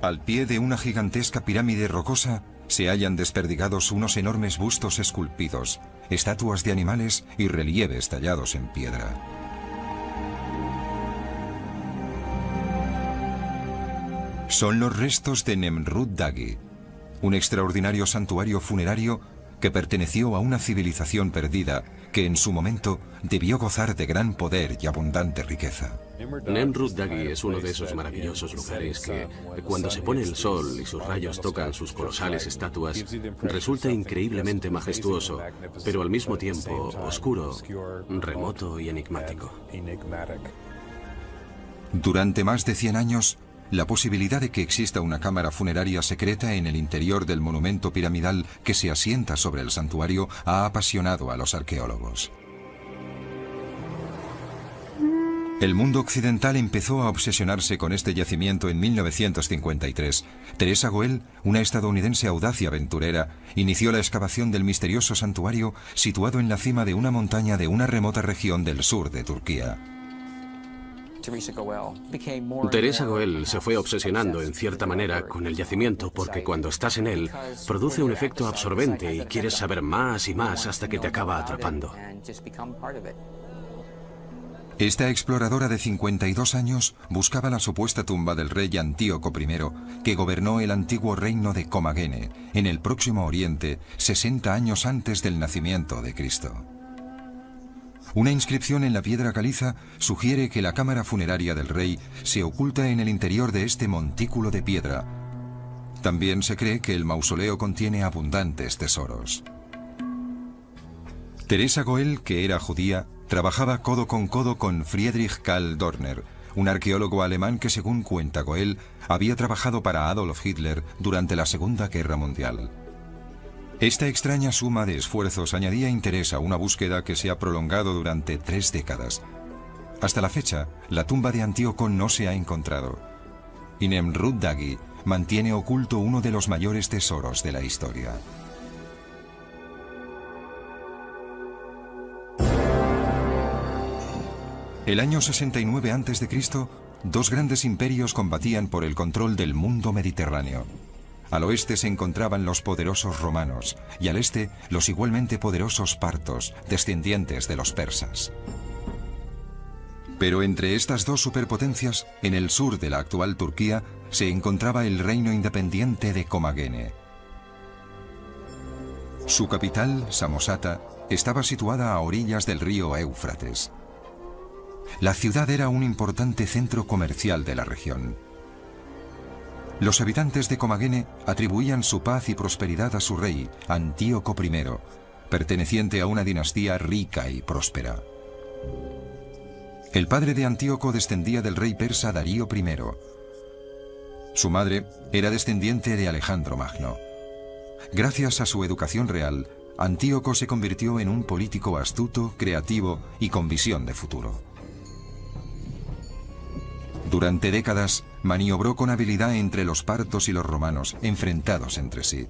Al pie de una gigantesca pirámide rocosa se hallan desperdigados unos enormes bustos esculpidos, estatuas de animales y relieves tallados en piedra. Son los restos de Nemrut Dagi, un extraordinario santuario funerario que perteneció a una civilización perdida que en su momento debió gozar de gran poder y abundante riqueza. Nemrut Dagi es uno de esos maravillosos lugares que, cuando se pone el sol y sus rayos tocan sus colosales estatuas, resulta increíblemente majestuoso, pero al mismo tiempo oscuro, remoto y enigmático. Durante más de 100 años, la posibilidad de que exista una cámara funeraria secreta en el interior del monumento piramidal que se asienta sobre el santuario ha apasionado a los arqueólogos. El mundo occidental empezó a obsesionarse con este yacimiento en 1953. Teresa Goel, una estadounidense audaz y aventurera, inició la excavación del misterioso santuario situado en la cima de una montaña de una remota región del sur de Turquía. Teresa Goel se fue obsesionando en cierta manera con el yacimiento porque cuando estás en él produce un efecto absorbente y quieres saber más y más hasta que te acaba atrapando. Esta exploradora de 52 años buscaba la supuesta tumba del rey Antíoco I, que gobernó el antiguo reino de Comagene, en el Próximo Oriente, 60 años antes del nacimiento de Cristo. Una inscripción en la piedra caliza sugiere que la cámara funeraria del rey se oculta en el interior de este montículo de piedra. También se cree que el mausoleo contiene abundantes tesoros. Teresa Goel, que era judía, trabajaba codo con Friedrich Karl Dorner, un arqueólogo alemán que, según cuenta Goel, había trabajado para Adolf Hitler durante la Segunda Guerra Mundial. Esta extraña suma de esfuerzos añadía interés a una búsqueda que se ha prolongado durante 3 décadas. Hasta la fecha, la tumba de Antíoco no se ha encontrado. Y Nemrut Dagi mantiene oculto uno de los mayores tesoros de la historia. El año 69 a.C., dos grandes imperios combatían por el control del mundo mediterráneo. Al oeste se encontraban los poderosos romanos y al este los igualmente poderosos partos, descendientes de los persas. Pero entre estas dos superpotencias, en el sur de la actual Turquía, se encontraba el reino independiente de Comagene. Su capital, Samosata, estaba situada a orillas del río Éufrates. La ciudad era un importante centro comercial de la región. Los habitantes de Comagene atribuían su paz y prosperidad a su rey, Antíoco I, perteneciente a una dinastía rica y próspera. El padre de Antíoco descendía del rey persa Darío I. Su madre era descendiente de Alejandro Magno. Gracias a su educación real, Antíoco se convirtió en un político astuto, creativo y con visión de futuro. Durante décadas, maniobró con habilidad entre los partos y los romanos, enfrentados entre sí.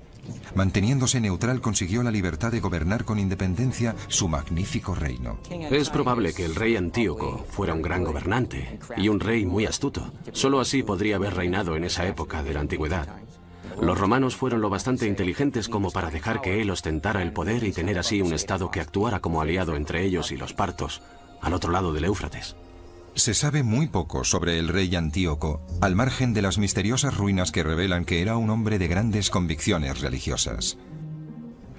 Manteniéndose neutral, consiguió la libertad de gobernar con independencia su magnífico reino. Es probable que el rey Antíoco fuera un gran gobernante y un rey muy astuto. Solo así podría haber reinado en esa época de la antigüedad. Los romanos fueron lo bastante inteligentes como para dejar que él ostentara el poder y tener así un estado que actuara como aliado entre ellos y los partos, al otro lado del Éufrates. Se sabe muy poco sobre el rey Antíoco, al margen de las misteriosas ruinas que revelan que era un hombre de grandes convicciones religiosas.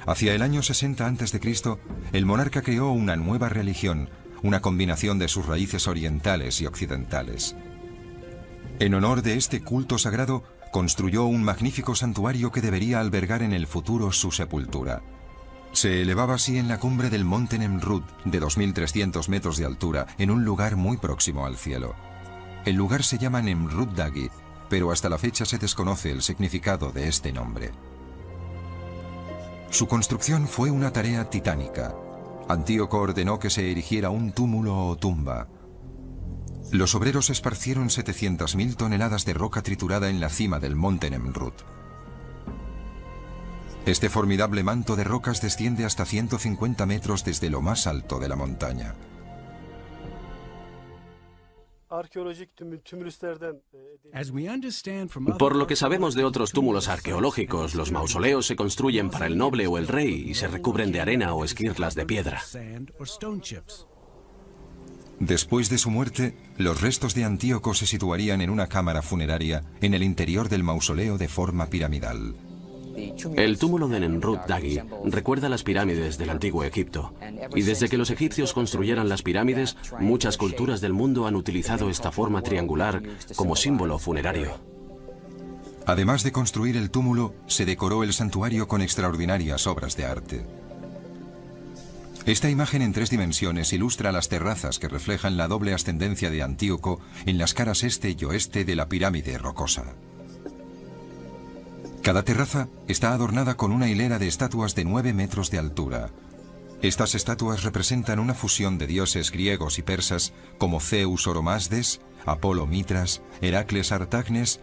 Hacia el año 60 a.C., el monarca creó una nueva religión, una combinación de sus raíces orientales y occidentales. En honor de este culto sagrado, construyó un magnífico santuario que debería albergar en el futuro su sepultura. Se elevaba así en la cumbre del monte Nemrut, de 2.300 metros de altura, en un lugar muy próximo al cielo. El lugar se llama Nemrut Dagi, pero hasta la fecha se desconoce el significado de este nombre. Su construcción fue una tarea titánica. Antíoco ordenó que se erigiera un túmulo o tumba. Los obreros esparcieron 700.000 toneladas de roca triturada en la cima del monte Nemrut. Este formidable manto de rocas desciende hasta 150 metros desde lo más alto de la montaña. Por lo que sabemos de otros túmulos arqueológicos, los mausoleos se construyen para el noble o el rey y se recubren de arena o esquirlas de piedra. Después de su muerte, los restos de Antíoco se situarían en una cámara funeraria en el interior del mausoleo de forma piramidal. El túmulo de Nemrut Dagi recuerda las pirámides del antiguo Egipto, y desde que los egipcios construyeran las pirámides, muchas culturas del mundo han utilizado esta forma triangular como símbolo funerario. Además de construir el túmulo, se decoró el santuario con extraordinarias obras de arte. Esta imagen en 3 dimensiones ilustra las terrazas que reflejan la doble ascendencia de Antíoco en las caras este y oeste de la pirámide rocosa. Cada terraza está adornada con una hilera de estatuas de 9 metros de altura. Estas estatuas representan una fusión de dioses griegos y persas como Zeus Oromasdes, Apolo Mitras, Heracles Artagnes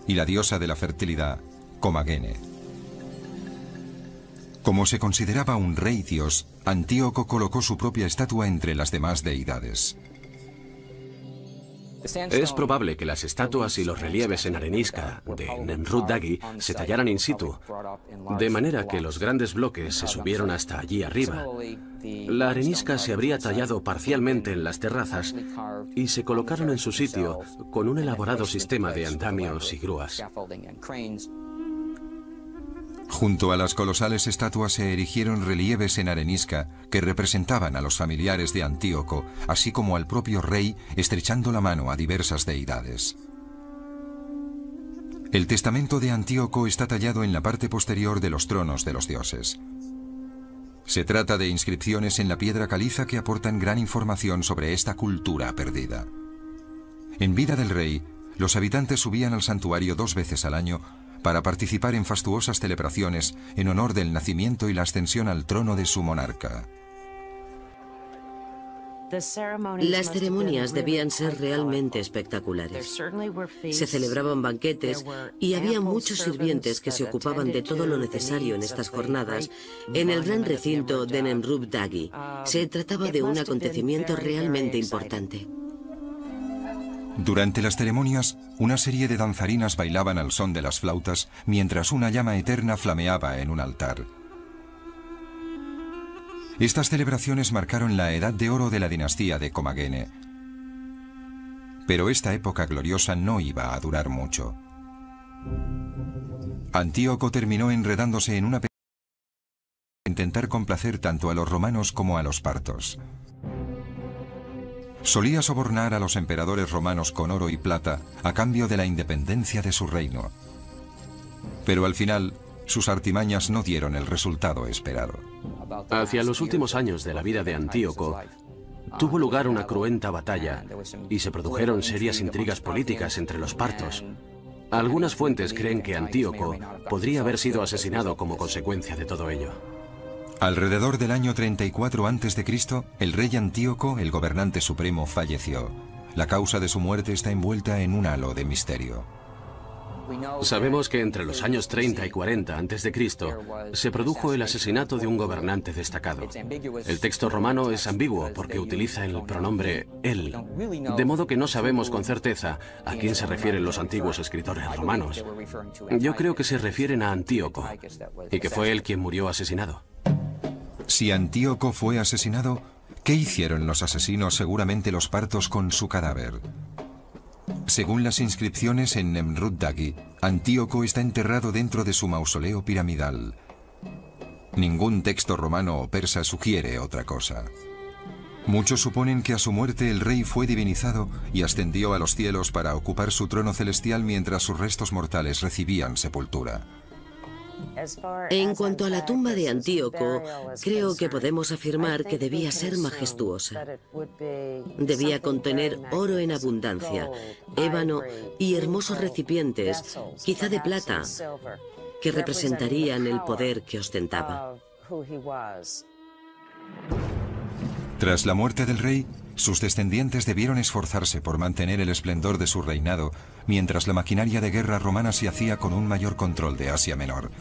y la diosa de la fertilidad, Comagene. Como se consideraba un rey dios, Antíoco colocó su propia estatua entre las demás deidades. Es probable que las estatuas y los relieves en arenisca de Nemrut Dagi se tallaran in situ, de manera que los grandes bloques se subieron hasta allí arriba. La arenisca se habría tallado parcialmente en las terrazas y se colocaron en su sitio con un elaborado sistema de andamios y grúas. Junto a las colosales estatuas se erigieron relieves en arenisca que representaban a los familiares de Antíoco, así como al propio rey estrechando la mano a diversas deidades. El testamento de Antíoco está tallado en la parte posterior de los tronos de los dioses. Se trata de inscripciones en la piedra caliza que aportan gran información sobre esta cultura perdida. En vida del rey, los habitantes subían al santuario 2 veces al año para participar en fastuosas celebraciones en honor del nacimiento y la ascensión al trono de su monarca. Las ceremonias debían ser realmente espectaculares. Se celebraban banquetes y había muchos sirvientes que se ocupaban de todo lo necesario en estas jornadas en el gran recinto de Nemrut Dagi. Se trataba de un acontecimiento realmente importante. Durante las ceremonias, una serie de danzarinas bailaban al son de las flautas mientras una llama eterna flameaba en un altar. Estas celebraciones marcaron la edad de oro de la dinastía de Comagene. Pero esta época gloriosa no iba a durar mucho. Antíoco terminó enredándose en una pelea para intentar complacer tanto a los romanos como a los partos. Solía sobornar a los emperadores romanos con oro y plata a cambio de la independencia de su reino. Pero al final, sus artimañas no dieron el resultado esperado. Hacia los últimos años de la vida de Antíoco, tuvo lugar una cruenta batalla y se produjeron serias intrigas políticas entre los partos. Algunas fuentes creen que Antíoco podría haber sido asesinado como consecuencia de todo ello. Alrededor del año 34 a.C., el rey Antíoco, el gobernante supremo, falleció. La causa de su muerte está envuelta en un halo de misterio. Sabemos que entre los años 30 y 40 a.C. se produjo el asesinato de un gobernante destacado. El texto romano es ambiguo porque utiliza el pronombre él, de modo que no sabemos con certeza a quién se refieren los antiguos escritores romanos. Yo creo que se refieren a Antíoco y que fue él quien murió asesinado. Si Antíoco fue asesinado, ¿qué hicieron los asesinos, seguramente los partos, con su cadáver? Según las inscripciones en Nemrut Dagi, Antíoco está enterrado dentro de su mausoleo piramidal. Ningún texto romano o persa sugiere otra cosa. Muchos suponen que a su muerte el rey fue divinizado y ascendió a los cielos para ocupar su trono celestial mientras sus restos mortales recibían sepultura. En cuanto a la tumba de Antíoco, creo que podemos afirmar que debía ser majestuosa. Debía contener oro en abundancia, ébano y hermosos recipientes, quizá de plata, que representarían el poder que ostentaba. Tras la muerte del rey, sus descendientes debieron esforzarse por mantener el esplendor de su reinado, mientras la maquinaria de guerra romana se hacía con un mayor control de Asia Menor.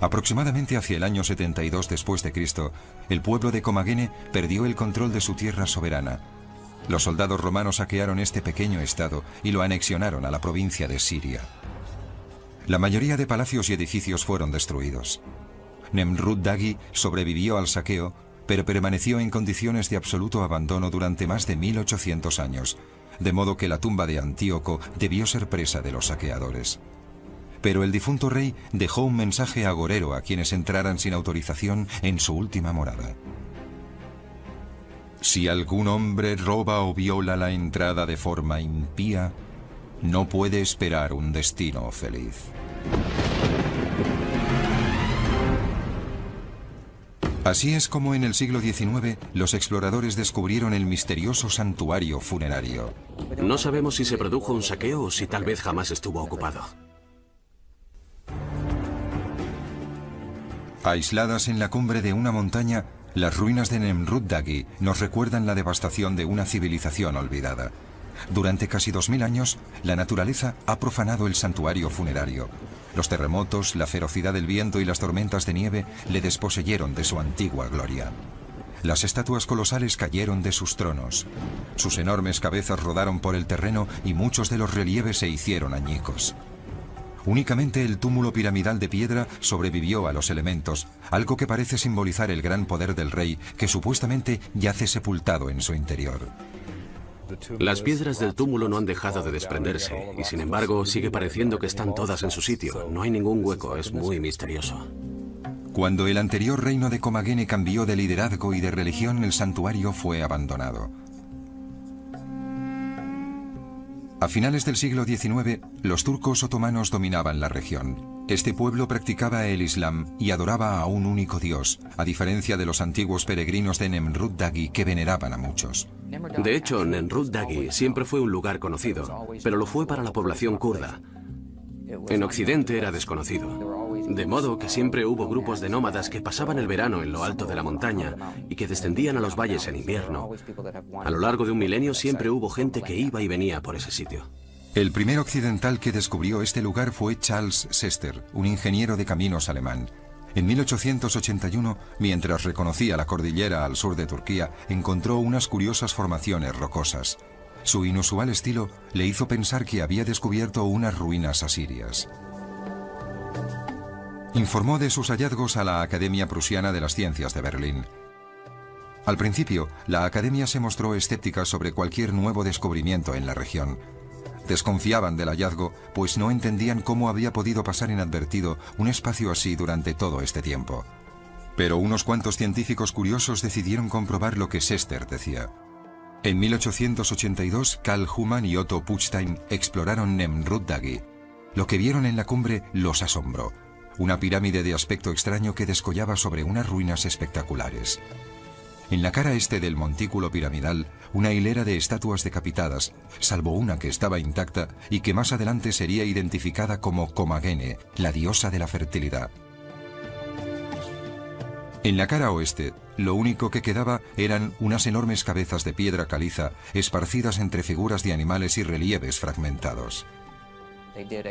Aproximadamente hacia el año 72 después de Cristo, el pueblo de Comagene perdió el control de su tierra soberana. Los soldados romanos saquearon este pequeño estado y lo anexionaron a la provincia de Siria. La mayoría de palacios y edificios fueron destruidos. Nemrut Dagi sobrevivió al saqueo, pero permaneció en condiciones de absoluto abandono durante más de 1800 años, de modo que la tumba de Antíoco debió ser presa de los saqueadores. Pero el difunto rey dejó un mensaje agorero a quienes entraran sin autorización en su última morada. Si algún hombre roba o viola la entrada de forma impía, no puede esperar un destino feliz. Así es como en el siglo XIX los exploradores descubrieron el misterioso santuario funerario. No sabemos si se produjo un saqueo o si tal vez jamás estuvo ocupado. Aisladas en la cumbre de una montaña, las ruinas de Nemrut Dagi nos recuerdan la devastación de una civilización olvidada. Durante casi 2000 años, la naturaleza ha profanado el santuario funerario. Los terremotos, la ferocidad del viento y las tormentas de nieve le desposeyeron de su antigua gloria. Las estatuas colosales cayeron de sus tronos. Sus enormes cabezas rodaron por el terreno y muchos de los relieves se hicieron añicos. Únicamente el túmulo piramidal de piedra sobrevivió a los elementos, algo que parece simbolizar el gran poder del rey, que supuestamente yace sepultado en su interior. Las piedras del túmulo no han dejado de desprenderse, y sin embargo sigue pareciendo que están todas en su sitio. No hay ningún hueco, es muy misterioso. Cuando el anterior reino de Comagene cambió de liderazgo y de religión, el santuario fue abandonado. A finales del siglo XIX, los turcos otomanos dominaban la región. Este pueblo practicaba el Islam y adoraba a un único dios, a diferencia de los antiguos peregrinos de Nemrut Dagi que veneraban a muchos. De hecho, Nemrut Dagi siempre fue un lugar conocido, pero lo fue para la población kurda. En Occidente era desconocido. De modo que siempre hubo grupos de nómadas que pasaban el verano en lo alto de la montaña y que descendían a los valles en invierno. A lo largo de un milenio siempre hubo gente que iba y venía por ese sitio. El primer occidental que descubrió este lugar fue Charles Sester, un ingeniero de caminos alemán. En 1881, mientras reconocía la cordillera al sur de Turquía, encontró unas curiosas formaciones rocosas. Su inusual estilo le hizo pensar que había descubierto unas ruinas asirias. Informó de sus hallazgos a la Academia Prusiana de las Ciencias de Berlín. Al principio, la Academia se mostró escéptica sobre cualquier nuevo descubrimiento en la región. Desconfiaban del hallazgo, pues no entendían cómo había podido pasar inadvertido un espacio así durante todo este tiempo. Pero unos cuantos científicos curiosos decidieron comprobar lo que Sester decía. En 1882, Karl Humann y Otto Puchstein exploraron Nemrut Dagi. Lo que vieron en la cumbre los asombró. Una pirámide de aspecto extraño que descollaba sobre unas ruinas espectaculares. En la cara este del montículo piramidal, una hilera de estatuas decapitadas, salvo una que estaba intacta y que más adelante sería identificada como Comagene, la diosa de la fertilidad. En la cara oeste, lo único que quedaba eran unas enormes cabezas de piedra caliza esparcidas entre figuras de animales y relieves fragmentados.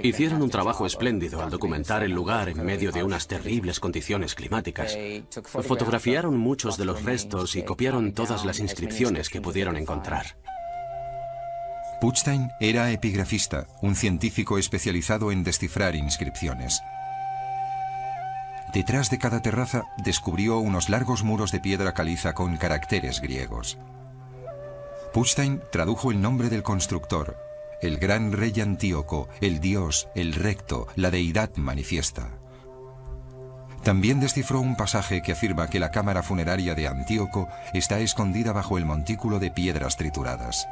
Hicieron un trabajo espléndido al documentar el lugar en medio de unas terribles condiciones climáticas. Fotografiaron muchos de los restos y copiaron todas las inscripciones que pudieron encontrar. Puchstein era epigrafista, un científico especializado en descifrar inscripciones. Detrás de cada terraza descubrió unos largos muros de piedra caliza con caracteres griegos. Puchstein tradujo el nombre del constructor: el gran rey Antíoco, el dios, el recto, la deidad manifiesta. También descifró un pasaje que afirma que la cámara funeraria de Antíoco está escondida bajo el montículo de piedras trituradas.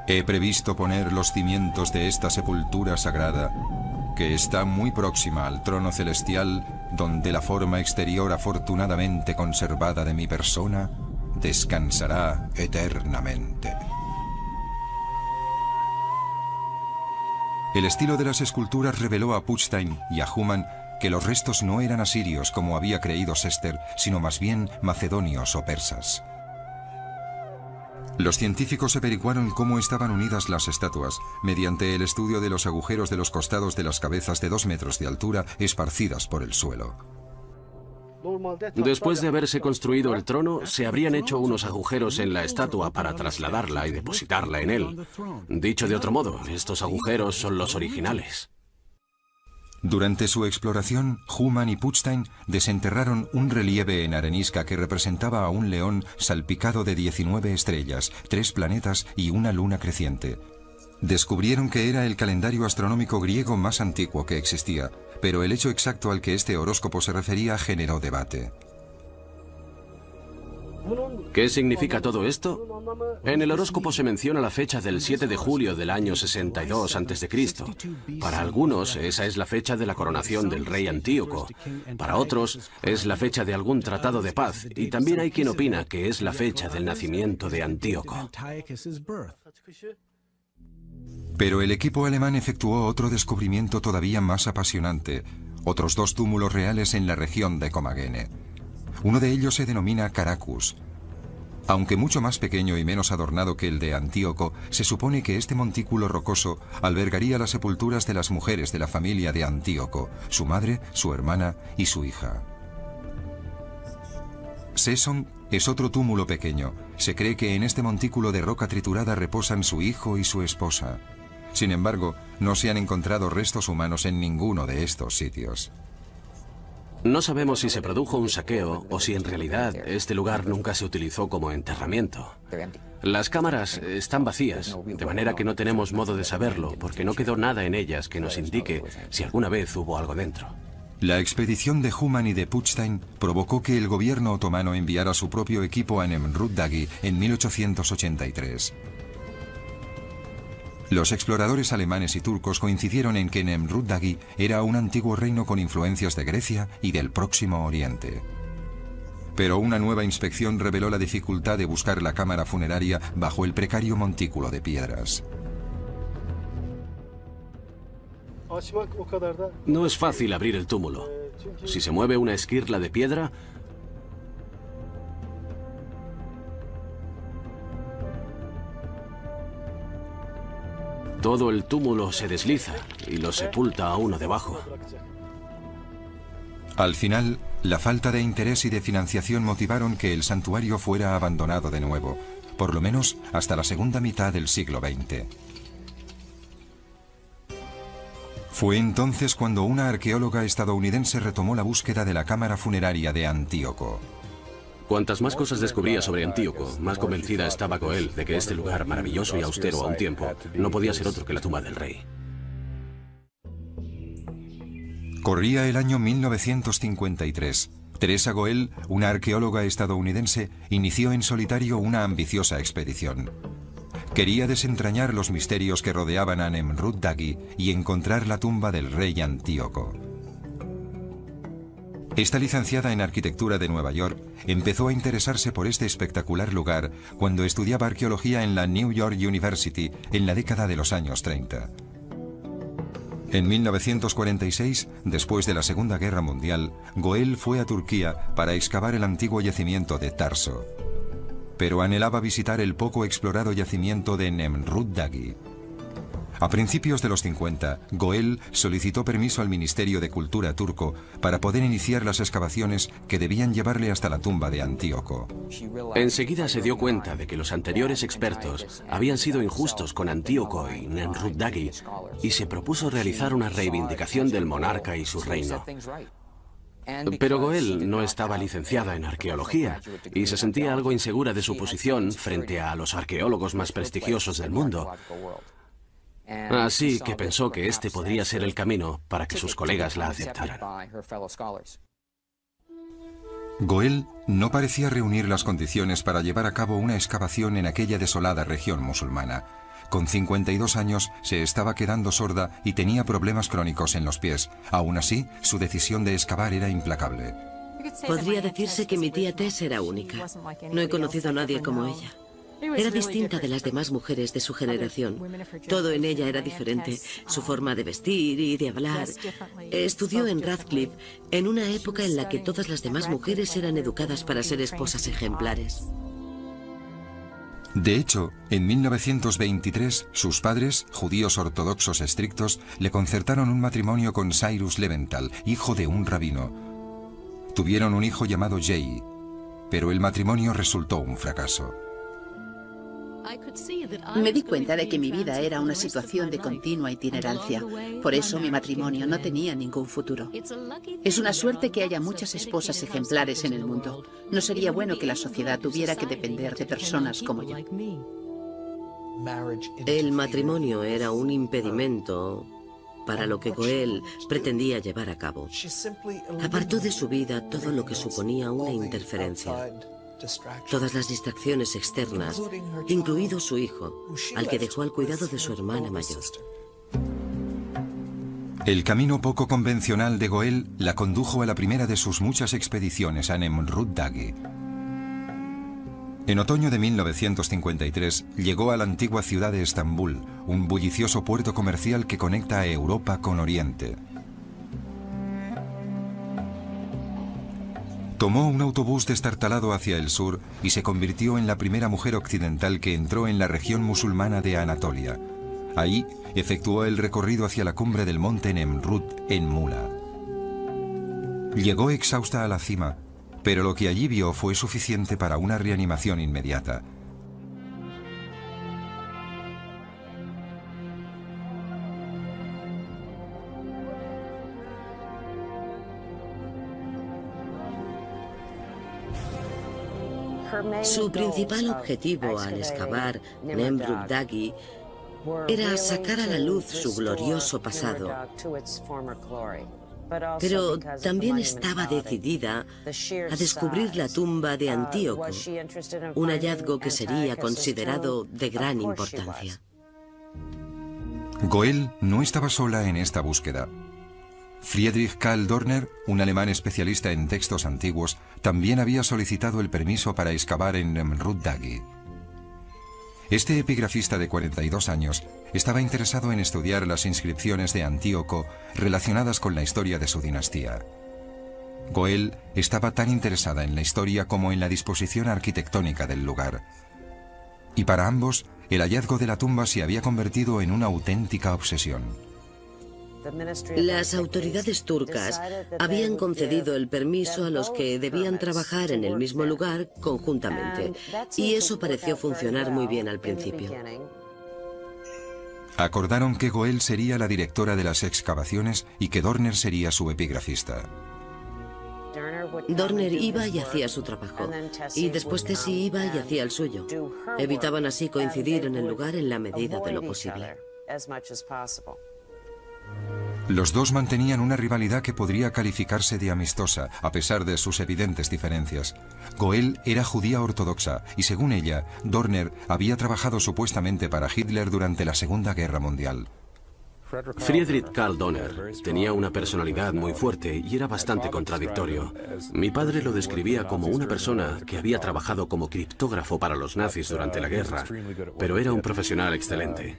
He previsto poner los cimientos de esta sepultura sagrada, que está muy próxima al trono celestial, donde la forma exterior afortunadamente conservada de mi persona descansará eternamente. El estilo de las esculturas reveló a Puchstein y a Humann que los restos no eran asirios como había creído Sester, sino más bien macedonios o persas. Los científicos averiguaron cómo estaban unidas las estatuas mediante el estudio de los agujeros de los costados de las cabezas de 2 metros de altura esparcidas por el suelo. Después de haberse construido el trono, se habrían hecho unos agujeros en la estatua para trasladarla y depositarla en él. Dicho de otro modo, estos agujeros son los originales. Durante su exploración, Human y Putstein desenterraron un relieve en arenisca que representaba a un león salpicado de 19 estrellas, 3 planetas y una luna creciente. Descubrieron que era el calendario astronómico griego más antiguo que existía, pero el hecho exacto al que este horóscopo se refería generó debate. ¿Qué significa todo esto? En el horóscopo se menciona la fecha del 7 de julio del año 62 a.C. Para algunos, esa es la fecha de la coronación del rey Antíoco. Para otros, es la fecha de algún tratado de paz. Y también hay quien opina que es la fecha del nacimiento de Antíoco. Pero el equipo alemán efectuó otro descubrimiento todavía más apasionante, otros 2 túmulos reales en la región de Comagene. Uno de ellos se denomina Caracus. Aunque mucho más pequeño y menos adornado que el de Antíoco, se supone que este montículo rocoso albergaría las sepulturas de las mujeres de la familia de Antíoco, su madre, su hermana y su hija. Seson es otro túmulo pequeño. Se cree que en este montículo de roca triturada reposan su hijo y su esposa. Sin embargo, no se han encontrado restos humanos en ninguno de estos sitios. No sabemos si se produjo un saqueo o si en realidad este lugar nunca se utilizó como enterramiento. Las cámaras están vacías, de manera que no tenemos modo de saberlo, porque no quedó nada en ellas que nos indique si alguna vez hubo algo dentro. La expedición de Human y de Putstein provocó que el gobierno otomano enviara su propio equipo a Nemrut Dagi en 1883. Los exploradores alemanes y turcos coincidieron en que Nemrut Dagi era un antiguo reino con influencias de Grecia y del Próximo Oriente. Pero una nueva inspección reveló la dificultad de buscar la cámara funeraria bajo el precario montículo de piedras. No es fácil abrir el túmulo. Si se mueve una esquirla de piedra, todo el túmulo se desliza y lo sepulta a uno debajo. Al final, la falta de interés y de financiación motivaron que el santuario fuera abandonado de nuevo, por lo menos hasta la segunda mitad del siglo XX. Fue entonces cuando una arqueóloga estadounidense retomó la búsqueda de la cámara funeraria de Antíoco. Cuantas más cosas descubría sobre Antíoco, más convencida estaba Goel de que este lugar maravilloso y austero a un tiempo no podía ser otro que la tumba del rey. Corría el año 1953. Teresa Goel, una arqueóloga estadounidense, inició en solitario una ambiciosa expedición. Quería desentrañar los misterios que rodeaban a Nemrut Dagi y encontrar la tumba del rey Antíoco. Esta licenciada en arquitectura de Nueva York empezó a interesarse por este espectacular lugar cuando estudiaba arqueología en la New York University en la década de los años 30. En 1946, después de la Segunda Guerra Mundial, Goel fue a Turquía para excavar el antiguo yacimiento de Tarso. Pero anhelaba visitar el poco explorado yacimiento de Nemrut Dagi. A principios de los 50, Goel solicitó permiso al Ministerio de Cultura turco para poder iniciar las excavaciones que debían llevarle hasta la tumba de Antíoco. Enseguida se dio cuenta de que los anteriores expertos habían sido injustos con Antíoco y Nemrut Dagi y se propuso realizar una reivindicación del monarca y su reino. Pero Goel no estaba licenciada en arqueología y se sentía algo insegura de su posición frente a los arqueólogos más prestigiosos del mundo. Así que pensó que este podría ser el camino para que sus colegas la aceptaran. Goel no parecía reunir las condiciones para llevar a cabo una excavación en aquella desolada región musulmana. Con 52 años se estaba quedando sorda y tenía problemas crónicos en los pies. Aún así, su decisión de excavar era implacable. Podría decirse que mi tía Tess era única. No he conocido a nadie como ella. Era distinta de las demás mujeres de su generación. Todo en ella era diferente, su forma de vestir y de hablar. Estudió en Radcliffe en una época en la que todas las demás mujeres eran educadas para ser esposas ejemplares. De hecho, en 1923, sus padres, judíos ortodoxos estrictos, le concertaron un matrimonio con Cyrus Leventhal, hijo de un rabino. Tuvieron un hijo llamado Jay, pero el matrimonio resultó un fracaso. Me di cuenta de que mi vida era una situación de continua itinerancia. Por eso mi matrimonio no tenía ningún futuro. Es una suerte que haya muchas esposas ejemplares en el mundo. No sería bueno que la sociedad tuviera que depender de personas como yo. El matrimonio era un impedimento para lo que Goel pretendía llevar a cabo. Apartó de su vida todo lo que suponía una interferencia. Todas las distracciones externas, incluido su hijo, al que dejó al cuidado de su hermana mayor. El camino poco convencional de Goel la condujo a la primera de sus muchas expediciones a Nemrut Dagi. En otoño de 1953 llegó a la antigua ciudad de Estambul, un bullicioso puerto comercial que conecta a Europa con Oriente. Tomó un autobús destartalado hacia el sur y se convirtió en la primera mujer occidental que entró en la región musulmana de Anatolia. Ahí efectuó el recorrido hacia la cumbre del monte Nemrut en Mula. Llegó exhausta a la cima, pero lo que allí vio fue suficiente para una reanimación inmediata. Su principal objetivo al excavar Nemrut Dagi era sacar a la luz su glorioso pasado, pero también estaba decidida a descubrir la tumba de Antíoco, un hallazgo que sería considerado de gran importancia. Goel no estaba sola en esta búsqueda. Friedrich Karl Dorner, un alemán especialista en textos antiguos, también había solicitado el permiso para excavar en Nemrut Dagi. Este epigrafista de 42 años estaba interesado en estudiar las inscripciones de Antíoco relacionadas con la historia de su dinastía. Goel estaba tan interesada en la historia como en la disposición arquitectónica del lugar. Y para ambos, el hallazgo de la tumba se había convertido en una auténtica obsesión. Las autoridades turcas habían concedido el permiso a los que debían trabajar en el mismo lugar conjuntamente, y eso pareció funcionar muy bien al principio. Acordaron que Goel sería la directora de las excavaciones y que Dorner sería su epigrafista. Dorner iba y hacía su trabajo, y después Tessie iba y hacía el suyo. Evitaban así coincidir en el lugar en la medida de lo posible. Los dos mantenían una rivalidad que podría calificarse de amistosa, a pesar de sus evidentes diferencias. Goel era judía ortodoxa y, según ella, Dorner había trabajado supuestamente para Hitler durante la Segunda Guerra Mundial. Friedrich Karl Dorner tenía una personalidad muy fuerte y era bastante contradictorio. Mi padre lo describía como una persona que había trabajado como criptógrafo para los nazis durante la guerra, pero era un profesional excelente.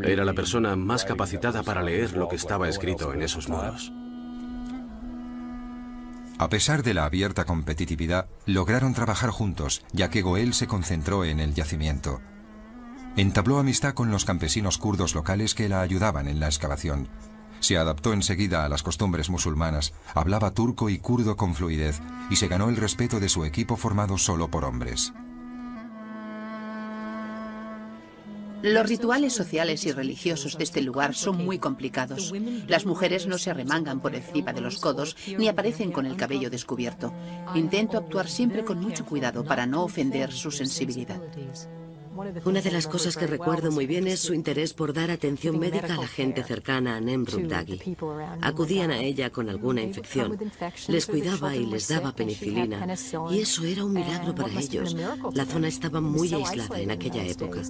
Era la persona más capacitada para leer lo que estaba escrito en esos muros. A pesar de la abierta competitividad, lograron trabajar juntos, ya que Goel se concentró en el yacimiento. Entabló amistad con los campesinos kurdos locales que la ayudaban en la excavación. Se adaptó enseguida a las costumbres musulmanas, hablaba turco y kurdo con fluidez y se ganó el respeto de su equipo formado solo por hombres. Los rituales sociales y religiosos de este lugar son muy complicados. Las mujeres no se arremangan por encima de los codos ni aparecen con el cabello descubierto. Intento actuar siempre con mucho cuidado para no ofender su sensibilidad. Una de las cosas que recuerdo muy bien es su interés por dar atención médica a la gente cercana a Nemrut Dagi. Acudían a ella con alguna infección, les cuidaba y les daba penicilina, y eso era un milagro para ellos. La zona estaba muy aislada en aquella época.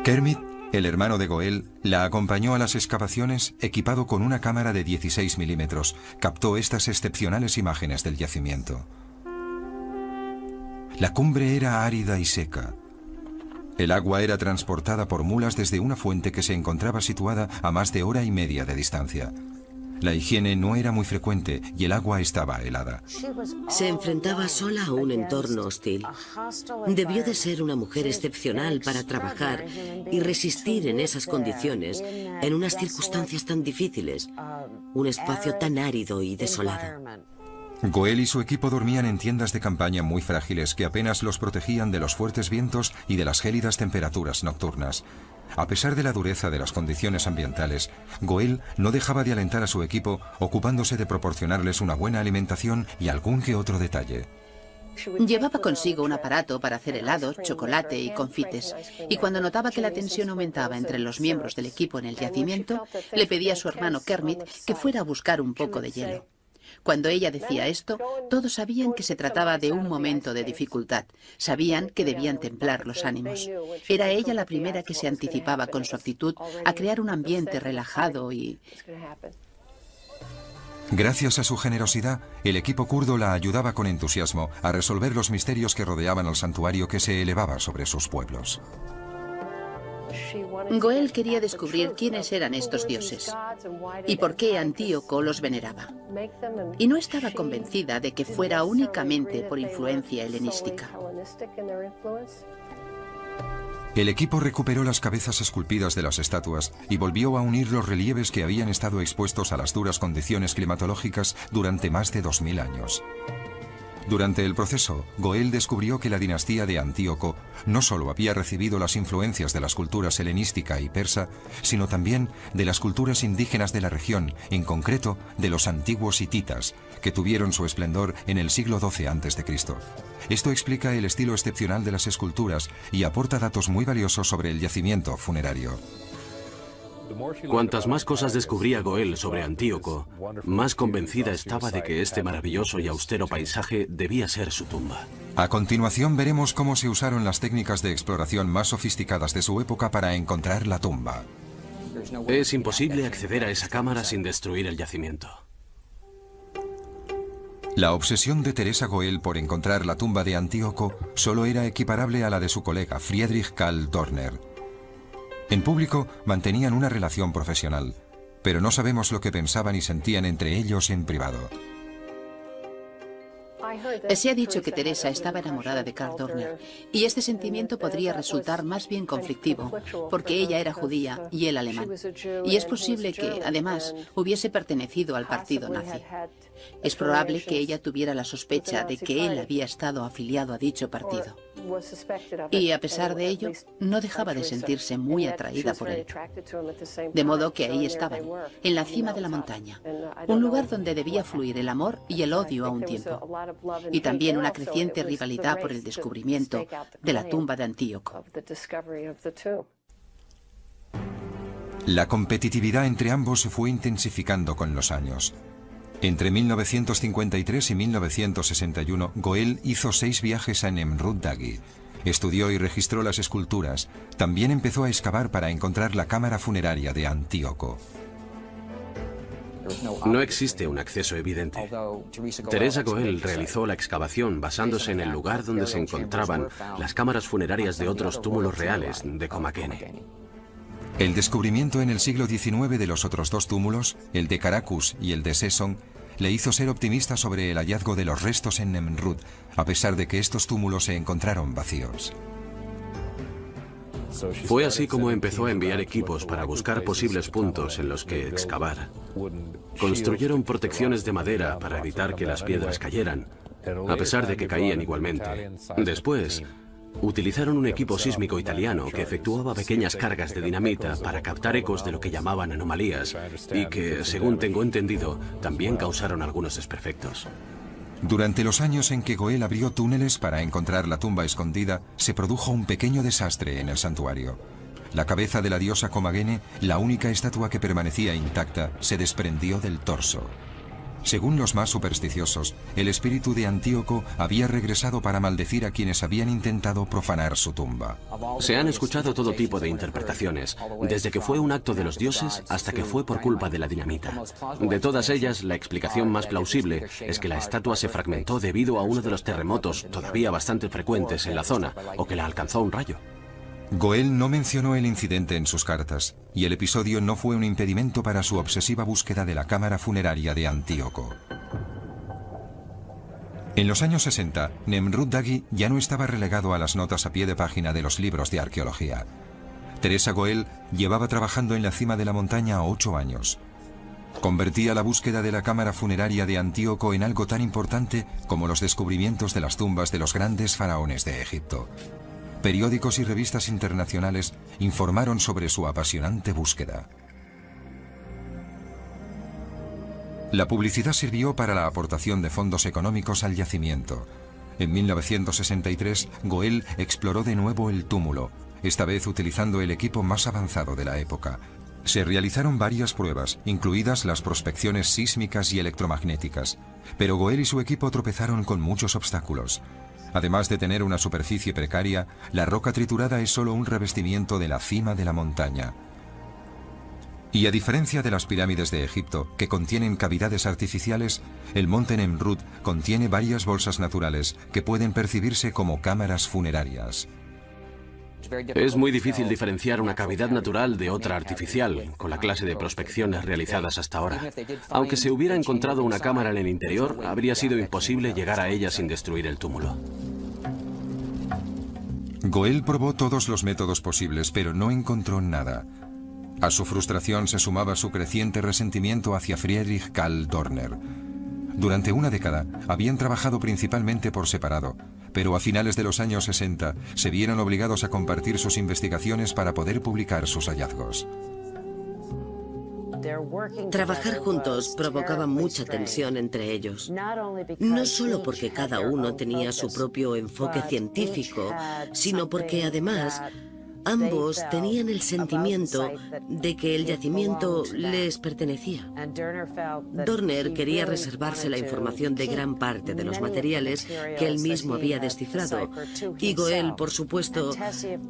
Kermit, el hermano de Goel, la acompañó a las excavaciones equipado con una cámara de 16 milímetros. Captó estas excepcionales imágenes del yacimiento. La cumbre era árida y seca. El agua era transportada por mulas desde una fuente que se encontraba situada a más de hora y media de distancia. La higiene no era muy frecuente y el agua estaba helada. Se enfrentaba sola a un entorno hostil. Debió de ser una mujer excepcional para trabajar y resistir en esas condiciones, en unas circunstancias tan difíciles, un espacio tan árido y desolado. Goel y su equipo dormían en tiendas de campaña muy frágiles que apenas los protegían de los fuertes vientos y de las gélidas temperaturas nocturnas. A pesar de la dureza de las condiciones ambientales, Goel no dejaba de alentar a su equipo, ocupándose de proporcionarles una buena alimentación y algún que otro detalle. Llevaba consigo un aparato para hacer helados, chocolate y confites, y cuando notaba que la tensión aumentaba entre los miembros del equipo en el yacimiento, le pedía a su hermano Kermit que fuera a buscar un poco de hielo. Cuando ella decía esto, todos sabían que se trataba de un momento de dificultad. Sabían que debían templar los ánimos. Era ella la primera que se anticipaba con su actitud a crear un ambiente relajado y... Gracias a su generosidad, el equipo kurdo la ayudaba con entusiasmo a resolver los misterios que rodeaban al santuario que se elevaba sobre sus pueblos. Goel quería descubrir quiénes eran estos dioses y por qué Antíoco los veneraba. Y no estaba convencida de que fuera únicamente por influencia helenística. El equipo recuperó las cabezas esculpidas de las estatuas y volvió a unir los relieves que habían estado expuestos a las duras condiciones climatológicas durante más de 2000 años. Durante el proceso, Goel descubrió que la dinastía de Antíoco no solo había recibido las influencias de las culturas helenística y persa, sino también de las culturas indígenas de la región, en concreto de los antiguos hititas, que tuvieron su esplendor en el siglo XII a.C. Esto explica el estilo excepcional de las esculturas y aporta datos muy valiosos sobre el yacimiento funerario. Cuantas más cosas descubría Goel sobre Antíoco, más convencida estaba de que este maravilloso y austero paisaje debía ser su tumba. A continuación veremos cómo se usaron las técnicas de exploración más sofisticadas de su época para encontrar la tumba. Es imposible acceder a esa cámara sin destruir el yacimiento. La obsesión de Teresa Goel por encontrar la tumba de Antíoco solo era equiparable a la de su colega Friedrich Karl Dorner. En público mantenían una relación profesional, pero no sabemos lo que pensaban y sentían entre ellos en privado. Se ha dicho que Teresa estaba enamorada de Karl Dorner, y este sentimiento podría resultar más bien conflictivo, porque ella era judía y él alemán. Y es posible que, además, hubiese pertenecido al partido nazi. Es probable que ella tuviera la sospecha de que él había estado afiliado a dicho partido. Y a pesar de ello, no dejaba de sentirse muy atraída por él. De modo que ahí estaban, en la cima de la montaña, un lugar donde debía fluir el amor y el odio a un tiempo, y también una creciente rivalidad por el descubrimiento de la tumba de Antíoco. La competitividad entre ambos se fue intensificando con los años. Entre 1953 y 1961, Goel hizo 6 viajes a Nemrut Dagi. Estudió y registró las esculturas. También empezó a excavar para encontrar la cámara funeraria de Antíoco. No existe un acceso evidente. Teresa Goel realizó la excavación basándose en el lugar donde se encontraban las cámaras funerarias de otros túmulos reales de Comagene. El descubrimiento en el siglo XIX de los otros 2 túmulos, el de Caracus y el de Sesson, le hizo ser optimista sobre el hallazgo de los restos en Nemrut, a pesar de que estos túmulos se encontraron vacíos. Fue así como empezó a enviar equipos para buscar posibles puntos en los que excavar. Construyeron protecciones de madera para evitar que las piedras cayeran, a pesar de que caían igualmente. Después, utilizaron un equipo sísmico italiano que efectuaba pequeñas cargas de dinamita para captar ecos de lo que llamaban anomalías y que, según tengo entendido, también causaron algunos desperfectos. Durante los años en que Goel abrió túneles para encontrar la tumba escondida, se produjo un pequeño desastre en el santuario. La cabeza de la diosa Comagene, la única estatua que permanecía intacta, se desprendió del torso. Según los más supersticiosos, el espíritu de Antíoco había regresado para maldecir a quienes habían intentado profanar su tumba. Se han escuchado todo tipo de interpretaciones, desde que fue un acto de los dioses hasta que fue por culpa de la dinamita. De todas ellas, la explicación más plausible es que la estatua se fragmentó debido a uno de los terremotos todavía bastante frecuentes en la zona, o que la alcanzó un rayo. Goel no mencionó el incidente en sus cartas, y el episodio no fue un impedimento para su obsesiva búsqueda de la cámara funeraria de Antíoco. En los años 60, Nemrut Dagi ya no estaba relegado a las notas a pie de página de los libros de arqueología. Teresa Goel llevaba trabajando en la cima de la montaña 8 años. Convertía la búsqueda de la cámara funeraria de Antíoco en algo tan importante como los descubrimientos de las tumbas de los grandes faraones de Egipto. Periódicos y revistas internacionales informaron sobre su apasionante búsqueda. La publicidad sirvió para la aportación de fondos económicos al yacimiento. En 1963, Goel exploró de nuevo el túmulo, esta vez utilizando el equipo más avanzado de la época. Se realizaron varias pruebas, incluidas las prospecciones sísmicas y electromagnéticas, pero Goel y su equipo tropezaron con muchos obstáculos. Además de tener una superficie precaria, la roca triturada es solo un revestimiento de la cima de la montaña. Y a diferencia de las pirámides de Egipto, que contienen cavidades artificiales, el monte Nemrut contiene varias bolsas naturales que pueden percibirse como cámaras funerarias. Es muy difícil diferenciar una cavidad natural de otra artificial, con la clase de prospecciones realizadas hasta ahora. Aunque se hubiera encontrado una cámara en el interior, habría sido imposible llegar a ella sin destruir el túmulo. Goel probó todos los métodos posibles, pero no encontró nada. A su frustración se sumaba su creciente resentimiento hacia Friedrich Karl Dorner. Durante una década habían trabajado principalmente por separado, pero a finales de los años 60 se vieron obligados a compartir sus investigaciones para poder publicar sus hallazgos. Trabajar juntos provocaba mucha tensión entre ellos, no solo porque cada uno tenía su propio enfoque científico, sino porque además ambos tenían el sentimiento de que el yacimiento les pertenecía. Dorner quería reservarse la información de gran parte de los materiales que él mismo había descifrado, y Goel, por supuesto,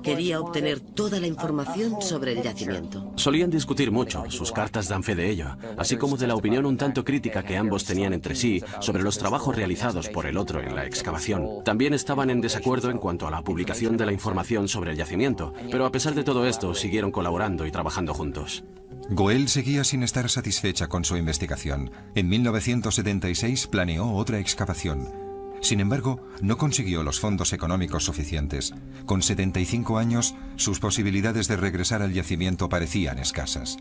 quería obtener toda la información sobre el yacimiento. Solían discutir mucho, sus cartas dan fe de ello, así como de la opinión un tanto crítica que ambos tenían entre sí sobre los trabajos realizados por el otro en la excavación. También estaban en desacuerdo en cuanto a la publicación de la información sobre el yacimiento, pero a pesar de todo esto, siguieron colaborando y trabajando juntos. Goel seguía sin estar satisfecha con su investigación. En 1976 planeó otra excavación. Sin embargo, no consiguió los fondos económicos suficientes. Con 75 años, sus posibilidades de regresar al yacimiento parecían escasas.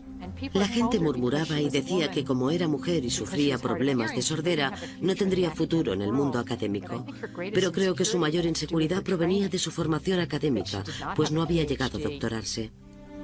La gente murmuraba y decía que como era mujer y sufría problemas de sordera, no tendría futuro en el mundo académico. Pero creo que su mayor inseguridad provenía de su formación académica, pues no había llegado a doctorarse.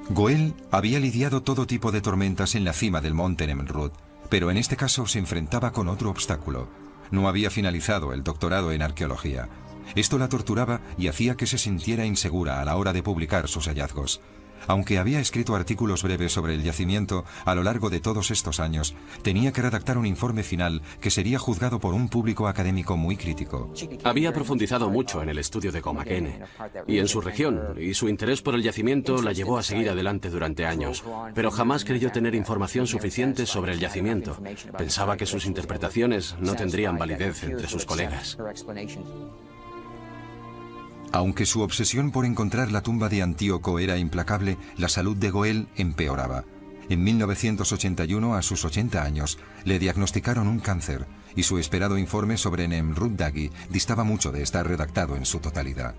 Goel había lidiado todo tipo de tormentas en la cima del monte Nemrut, pero en este caso se enfrentaba con otro obstáculo. No había finalizado el doctorado en arqueología. Esto la torturaba y hacía que se sintiera insegura a la hora de publicar sus hallazgos. Aunque había escrito artículos breves sobre el yacimiento a lo largo de todos estos años, tenía que redactar un informe final que sería juzgado por un público académico muy crítico. Había profundizado mucho en el estudio de Comakene y en su región, y su interés por el yacimiento la llevó a seguir adelante durante años, pero jamás creyó tener información suficiente sobre el yacimiento. Pensaba que sus interpretaciones no tendrían validez entre sus colegas. Aunque su obsesión por encontrar la tumba de Antíoco era implacable, la salud de Goel empeoraba. En 1981, a sus 80 años, le diagnosticaron un cáncer y su esperado informe sobre Nemrut Dagi distaba mucho de estar redactado en su totalidad.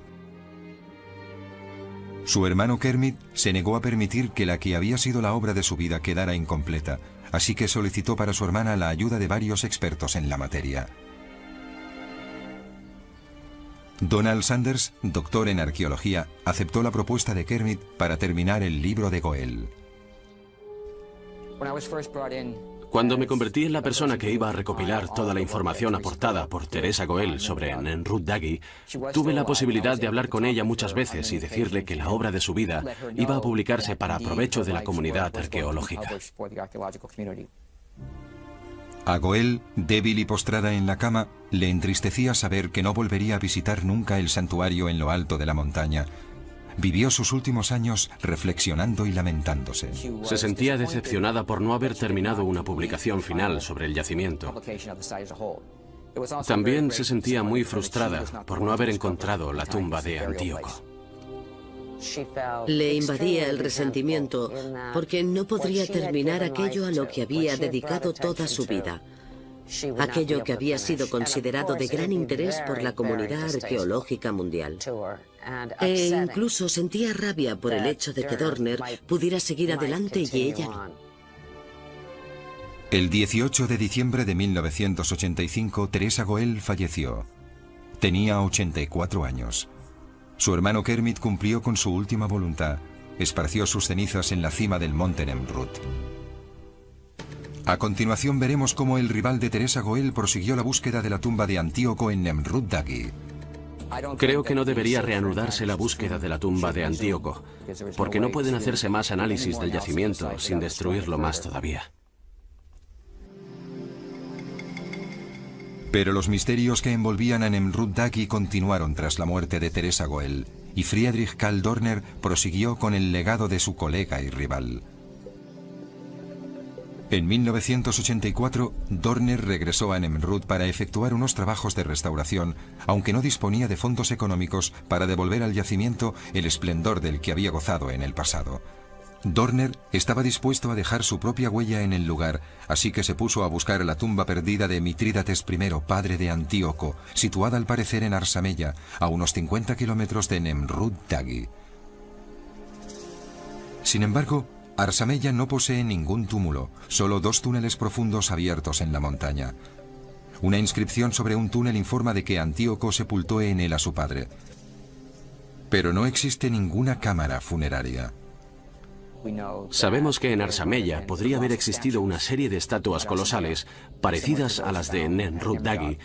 Su hermano Kermit se negó a permitir que la que había sido la obra de su vida quedara incompleta, así que solicitó para su hermana la ayuda de varios expertos en la materia. Donald Sanders, doctor en arqueología, aceptó la propuesta de Kermit para terminar el libro de Goel. Cuando me convertí en la persona que iba a recopilar toda la información aportada por Teresa Goel sobre Nemrut Dagi, tuve la posibilidad de hablar con ella muchas veces y decirle que la obra de su vida iba a publicarse para provecho de la comunidad arqueológica. A Goel, débil y postrada en la cama, le entristecía saber que no volvería a visitar nunca el santuario en lo alto de la montaña. Vivió sus últimos años reflexionando y lamentándose. Se sentía decepcionada por no haber terminado una publicación final sobre el yacimiento. También se sentía muy frustrada por no haber encontrado la tumba de Antíoco. Le invadía el resentimiento porque no podría terminar aquello a lo que había dedicado toda su vida. Aquello que había sido considerado de gran interés por la comunidad arqueológica mundial. E incluso sentía rabia por el hecho de que Dorner pudiera seguir adelante y ella no. El 18 de diciembre de 1985, Teresa Goel falleció. Tenía 84 años. Su hermano Kermit cumplió con su última voluntad. Esparció sus cenizas en la cima del monte Nemrut. A continuación veremos cómo el rival de Teresa Goel prosiguió la búsqueda de la tumba de Antíoco en Nemrut Dagi. Creo que no debería reanudarse la búsqueda de la tumba de Antíoco, porque no pueden hacerse más análisis del yacimiento sin destruirlo más todavía. Pero los misterios que envolvían a Nemrut Dagi continuaron tras la muerte de Teresa Goel, y Friedrich Karl Dorner prosiguió con el legado de su colega y rival. En 1984, Dorner regresó a Nemrut para efectuar unos trabajos de restauración, aunque no disponía de fondos económicos para devolver al yacimiento el esplendor del que había gozado en el pasado. Dorner estaba dispuesto a dejar su propia huella en el lugar, así que se puso a buscar la tumba perdida de Mitrídates I, padre de Antíoco, situada al parecer en Arsamella, a unos 50 kilómetros de Nemrut Dagi. Sin embargo, Arsamella no posee ningún túmulo, solo 2 túneles profundos abiertos en la montaña. Una inscripción sobre un túnel informa de que Antíoco sepultó en él a su padre. Pero no existe ninguna cámara funeraria. Sabemos que en Arsamella podría haber existido una serie de estatuas colosales parecidas a las de Nemrut Dagi,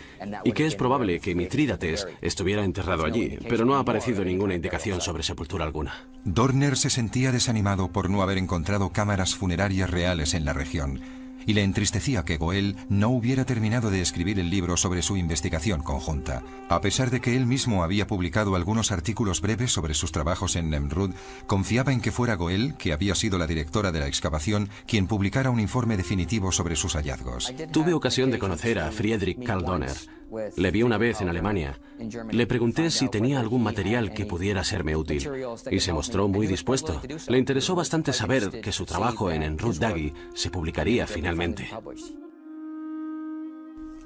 y que es probable que Mitrídates estuviera enterrado allí, pero no ha aparecido ninguna indicación sobre sepultura alguna. Dorner se sentía desanimado por no haber encontrado cámaras funerarias reales en la región, y le entristecía que Goel no hubiera terminado de escribir el libro sobre su investigación conjunta. A pesar de que él mismo había publicado algunos artículos breves sobre sus trabajos en Nemrut, confiaba en que fuera Goel, que había sido la directora de la excavación, quien publicara un informe definitivo sobre sus hallazgos. Tuve ocasión de conocer a Friedrich Karl Dorner. Le vi una vez en Alemania. Le pregunté si tenía algún material que pudiera serme útil, y se mostró muy dispuesto. Le interesó bastante saber que su trabajo en Nemrut Dagi se publicaría finalmente.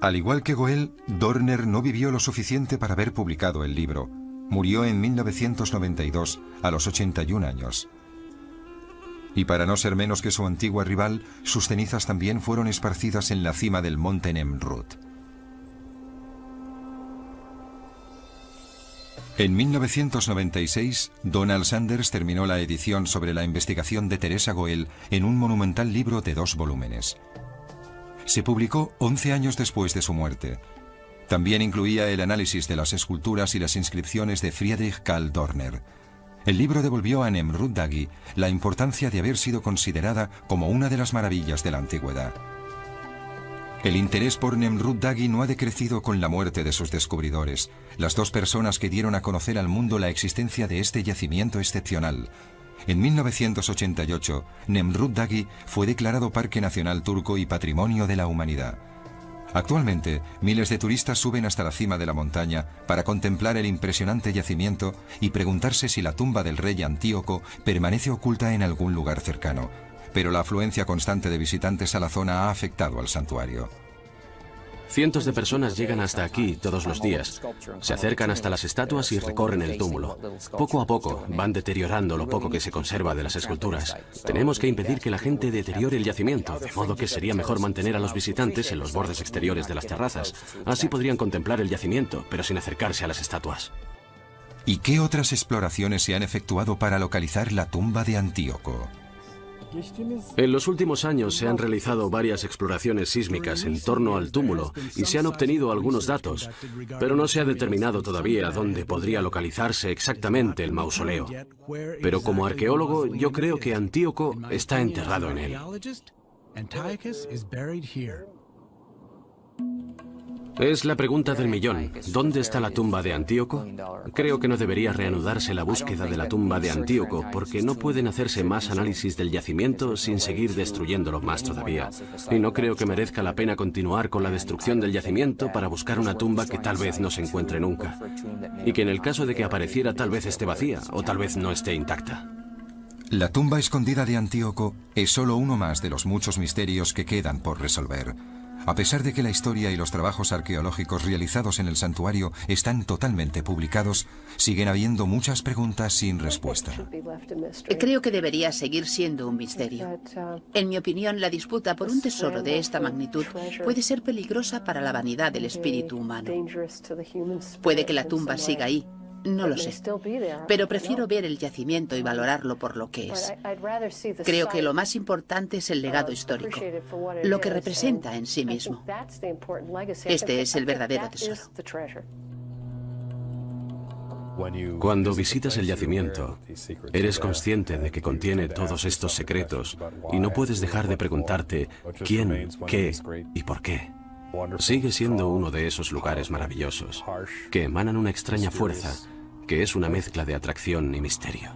Al igual que Goel, Dorner no vivió lo suficiente para haber publicado el libro. Murió en 1992, a los 81 años. Y para no ser menos que su antigua rival, sus cenizas también fueron esparcidas en la cima del monte Nemrut. En 1996, Donald Sanders terminó la edición sobre la investigación de Teresa Goel en un monumental libro de 2 volúmenes. Se publicó 11 años después de su muerte. También incluía el análisis de las esculturas y las inscripciones de Friedrich Karl Dorner. El libro devolvió a Nemrut Dagi la importancia de haber sido considerada como una de las maravillas de la antigüedad. El interés por Nemrut Dagi no ha decrecido con la muerte de sus descubridores, las 2 personas que dieron a conocer al mundo la existencia de este yacimiento excepcional. En 1988, Nemrut Dagi fue declarado Parque Nacional Turco y Patrimonio de la Humanidad. Actualmente, miles de turistas suben hasta la cima de la montaña para contemplar el impresionante yacimiento y preguntarse si la tumba del rey Antíoco permanece oculta en algún lugar cercano. Pero la afluencia constante de visitantes a la zona ha afectado al santuario. Cientos de personas llegan hasta aquí todos los días. Se acercan hasta las estatuas y recorren el túmulo. Poco a poco van deteriorando lo poco que se conserva de las esculturas. Tenemos que impedir que la gente deteriore el yacimiento, de modo que sería mejor mantener a los visitantes en los bordes exteriores de las terrazas. Así podrían contemplar el yacimiento, pero sin acercarse a las estatuas. ¿Y qué otras exploraciones se han efectuado para localizar la tumba de Antíoco? En los últimos años se han realizado varias exploraciones sísmicas en torno al túmulo y se han obtenido algunos datos, pero no se ha determinado todavía dónde podría localizarse exactamente el mausoleo. Pero como arqueólogo, yo creo que Antíoco está enterrado en él. Es la pregunta del millón. ¿Dónde está la tumba de Antíoco? Creo que no debería reanudarse la búsqueda de la tumba de Antíoco, porque no pueden hacerse más análisis del yacimiento sin seguir destruyéndolo más todavía. Y no creo que merezca la pena continuar con la destrucción del yacimiento para buscar una tumba que tal vez no se encuentre nunca. Y que en el caso de que apareciera tal vez esté vacía o tal vez no esté intacta. La tumba escondida de Antíoco es solo uno más de los muchos misterios que quedan por resolver. A pesar de que la historia y los trabajos arqueológicos realizados en el santuario están totalmente publicados, siguen habiendo muchas preguntas sin respuesta. Creo que debería seguir siendo un misterio. En mi opinión, la disputa por un tesoro de esta magnitud puede ser peligrosa para la vanidad del espíritu humano. Puede que la tumba siga ahí. No lo sé, pero prefiero ver el yacimiento y valorarlo por lo que es. Creo que lo más importante es el legado histórico, lo que representa en sí mismo. Este es el verdadero tesoro. Cuando visitas el yacimiento, eres consciente de que contiene todos estos secretos y no puedes dejar de preguntarte quién, qué y por qué. Sigue siendo uno de esos lugares maravillosos que emanan una extraña fuerza que es una mezcla de atracción y misterio.